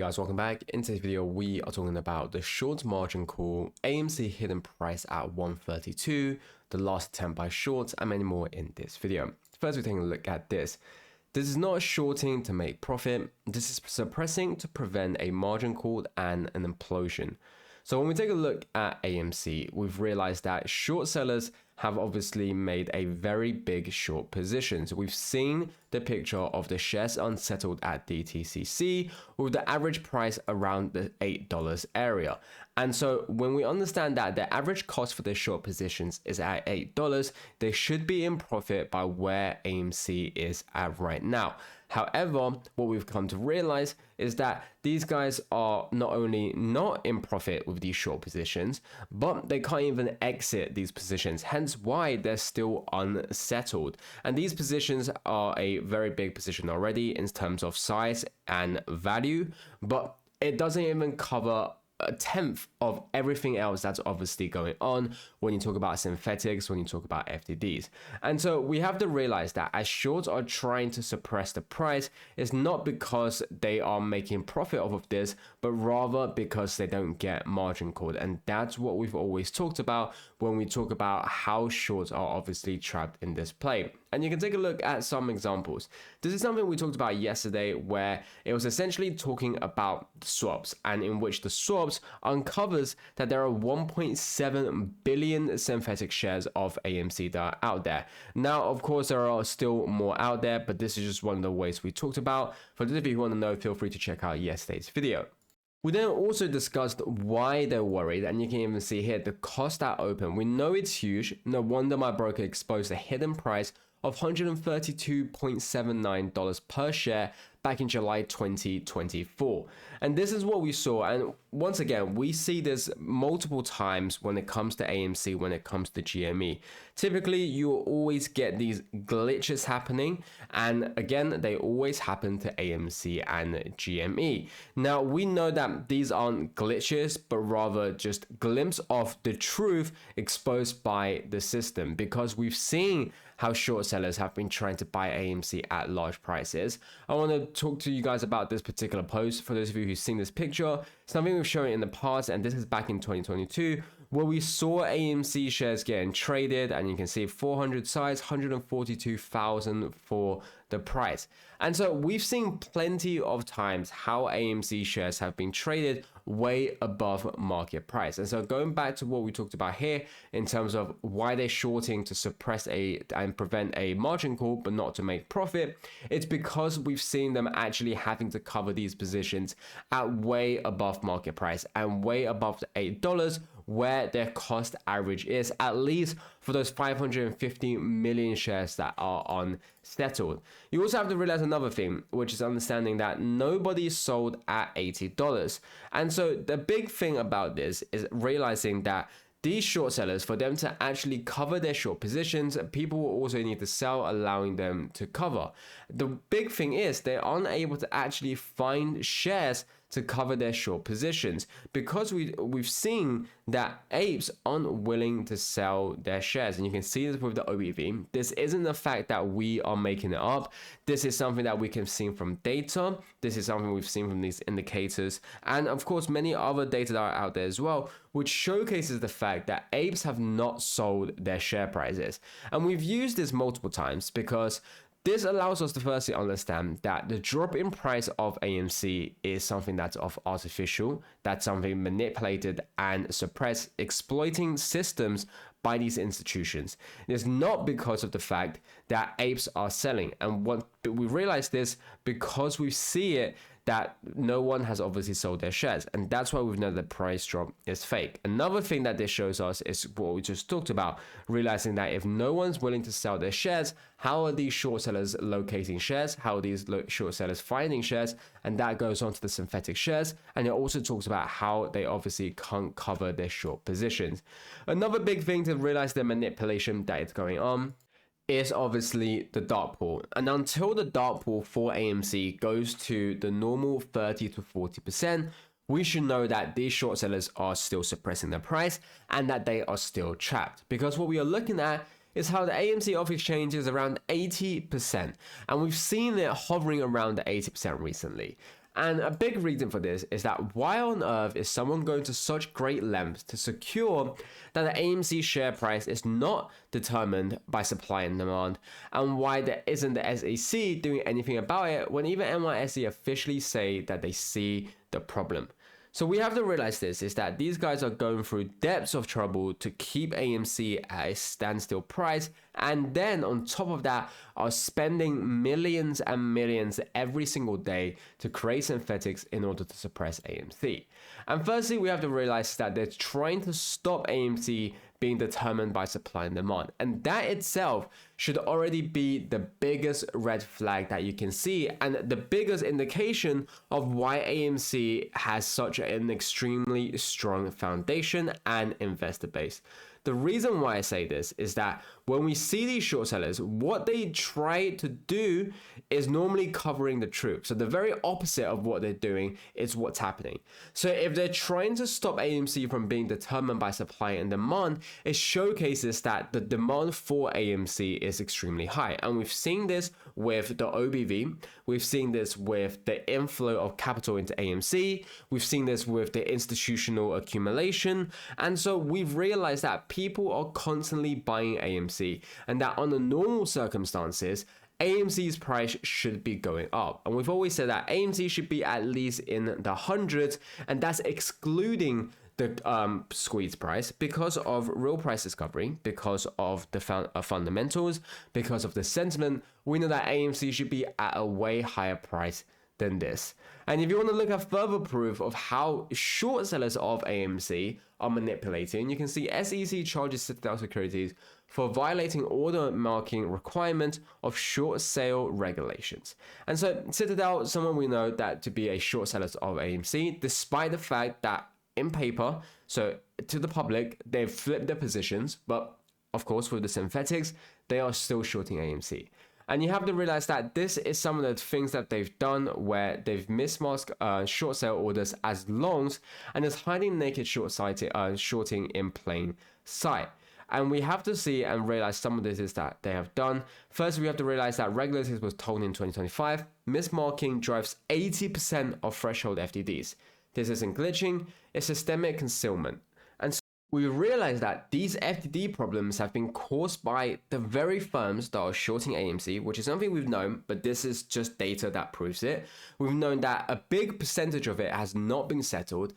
Guys, welcome back. In today's video we are talking about the short margin call, AMC hidden price at 132, the last attempt by shorts, and many more in this video. First, we're taking a look at this. This is not shorting to make profit. This is suppressing to prevent a margin call and an implosion. So when we take a look at AMC, we've realized that short sellers have obviously made a very big short position. So we've seen the picture of the shares unsettled at DTCC with the average price around the $8 area. And so when we understand that the average cost for the short positions is at $8, they should be in profit by where AMC is at right now. However, what we've come to realize is that these guys are not only not in profit with these short positions, but they can't even exit these positions, hence why they're still unsettled. And these positions are a very big position already in terms of size and value, but it doesn't even cover a tenth of everything else that's obviously going on when you talk about synthetics, when you talk about FTDs. And so we have to realize that as shorts are trying to suppress the price, it's not because they are making profit off of this, but rather because they don't get margin called. And that's what we've always talked about when we talk about how shorts are obviously trapped in this play. And you can take a look at some examples. This is something we talked about yesterday where it was essentially talking about swaps, and in which the swaps uncovers that there are 1.7 billion synthetic shares of AMC that are out there. Now, of course, there are still more out there, but this is just one of the ways we talked about. For those of you who want to know, feel free to check out yesterday's video. We then also discussed why they're worried, and you can even see here the cost at open. We know it's huge. No wonder my broker exposed a hidden price of $132.79 per share back in July 2024. And this is what we saw. And once again, we see this multiple times when it comes to AMC, when it comes to GME. Typically, you will always get these glitches happening. And again, they always happen to AMC and GME. Now, we know that these aren't glitches, but rather just glimpse of the truth exposed by the system, because we've seen how short sellers have been trying to buy AMC at large prices. I want to talk to you guys about this particular post. For those of you who've seen this picture, something we've shown in the past, and this is back in 2022, where we saw AMC shares getting traded, and you can see 400 size, 142,000 for the price. And so we've seen plenty of times how AMC shares have been traded way above market price. And so going back to what we talked about here in terms of why they're shorting to suppress and prevent a margin call but not to make profit, it's because we've seen them actually having to cover these positions at way above market price and way above the $8 where their cost average is, at least for those 550 million shares that are unsettled. You also have to realize another thing, which is understanding that nobody sold at $80. And so the big thing about this is realizing that these short sellers, for them to actually cover their short positions, people will also need to sell, allowing them to cover. The big thing is they aren't able to actually find shares to cover their short positions, because we've seen that apes aren't willing to sell their shares. And you can see this with the OBV. This isn't the fact that we are making it up. This is something that we can see from data. This is something we've seen from these indicators, and of course many other data that are out there as well, which showcases the fact that apes have not sold their share prices. And we've used this multiple times because this allows us to firstly understand that the drop in price of AMC is something that's artificial, that's something manipulated and suppressed, exploiting systems by these institutions. It is not because of the fact that apes are selling. And what we realize this because we see it that no one has obviously sold their shares, and that's why we've known the price drop is fake. Another thing that this shows us is what we just talked about, realizing that if no one's willing to sell their shares, how are these short sellers locating shares? How are these short sellers finding shares? And that goes on to the synthetic shares, and it also talks about how they obviously can't cover their short positions. Another big thing to realize the manipulation that is going on is obviously the dark pool. And until the dark pool for AMC goes to the normal 30 to 40%, we should know that these short sellers are still suppressing the price and that they are still trapped. Because what we are looking at is how the AMC off exchange is around 80%. And we've seen it hovering around the 80% recently. And a big reason for this is that why on earth is someone going to such great lengths to secure that the AMC share price is not determined by supply and demand, and why there isn't the SEC doing anything about it when even NYSE officially say that they see the problem? So we have to realize this is that these guys are going through depths of trouble to keep AMC at a standstill price, and then on top of that are spending millions and millions every single day to create synthetics in order to suppress AMC. And firstly, we have to realize that they're trying to stop AMC being determined by supply and demand, and that itself should already be the biggest red flag that you can see, and the biggest indication of why AMC has such an extremely strong foundation and investor base. The reason why I say this is that when we see these short sellers, what they try to do is normally covering the truth. So the very opposite of what they're doing is what's happening. So if they're trying to stop AMC from being determined by supply and demand, it showcases that the demand for AMC is extremely high. And we've seen this with the OBV, we've seen this with the inflow of capital into AMC, we've seen this with the institutional accumulation, and so we've realized that people are constantly buying AMC, and that under normal circumstances, AMC's price should be going up. And we've always said that AMC should be at least in the hundreds, and that's excluding the squeeze price because of real price discovery, because of the fundamentals, because of the sentiment. We know that AMC should be at a way higher price than this. And if you want to look at further proof of how short sellers of AMC are manipulating, you can see SEC charges Citadel Securities for violating order marking requirement of short sale regulations. And so Citadel, someone we know that to be a short seller of AMC, despite the fact that in paper, so to the public, they've flipped their positions, but of course with the synthetics, they are still shorting AMC. And you have to realize that this is some of the things that they've done where they've mismasked short sale orders as longs and is hiding naked shorting in plain sight. And we have to see and realize some of this is that they have done. First, we have to realize that regulators was told in 2025, mismarking drives 80% of threshold FTDs. This isn't glitching, it's systemic concealment. And so we realize that these FTD problems have been caused by the very firms that are shorting AMC, which is something we've known, but this is just data that proves it. We've known that a big percentage of it has not been settled,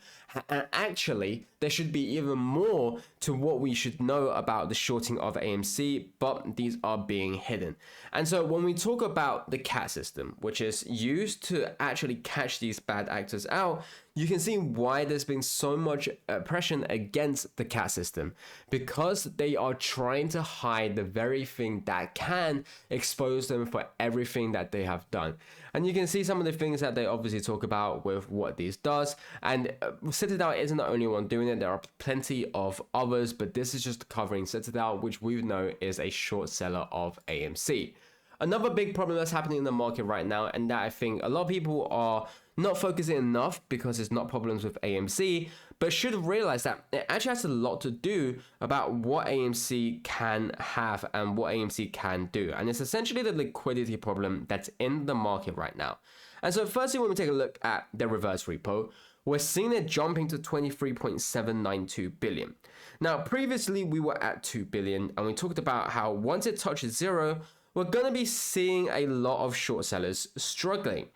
and actually there should be even more to what we should know about the shorting of AMC, but these are being hidden. And so when we talk about the CAT system, which is used to actually catch these bad actors out, you can see why there's been so much oppression against the CAT system, because they are trying to hide the very thing that can expose them for everything that they have done. And you can see some of the things that they obviously talk about with what this does. And Citadel isn't the only one doing it. There are plenty of others, but this is just covering Citadel, which we know is a short seller of AMC. Another big problem that's happening in the market right now, and that I think a lot of people are not focusing enough because it's not problems with AMC, but should realize that it actually has a lot to do about what AMC can have and what AMC can do. And it's essentially the liquidity problem that's in the market right now. And so firstly, when we take a look at the reverse repo, we're seeing it jumping to 23.792 billion. Now, previously we were at 2 billion, and we talked about how once it touches zero, we're going to be seeing a lot of short sellers struggling.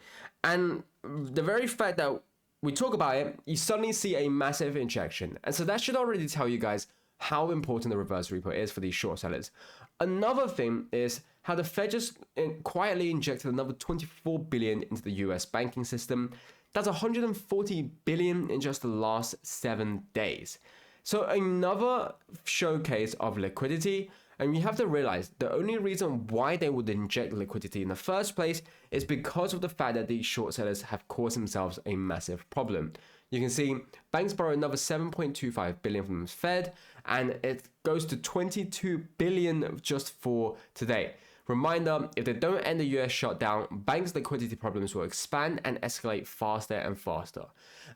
And the very fact that we talk about it, you suddenly see a massive injection. And so that should already tell you guys how important the reverse repo is for these short sellers. Another thing is how the Fed just quietly injected another 24 billion into the US banking system. That's 140 billion in just the last 7 days. So another showcase of liquidity. And you have to realize the only reason why they would inject liquidity in the first place is because of the fact that these short sellers have caused themselves a massive problem. You can see banks borrow another 7.25 billion from the Fed, and it goes to 22 billion just for today. Reminder, if they don't end the US shutdown, banks' liquidity problems will expand and escalate faster and faster.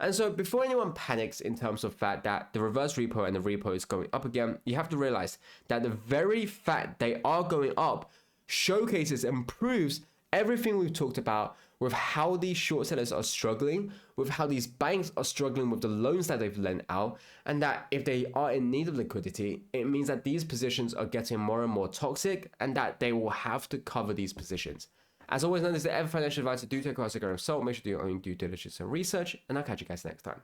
And so before anyone panics in terms of the fact that the reverse repo and the repo is going up again, you have to realize that the very fact they are going up showcases and proves everything we've talked about with how these short sellers are struggling, with how these banks are struggling with the loans that they've lent out, and that if they are in need of liquidity, it means that these positions are getting more and more toxic and that they will have to cover these positions. As always, none of this is ever financial advice. Do take a consult, make sure to do your own due diligence and research, and I'll catch you guys next time.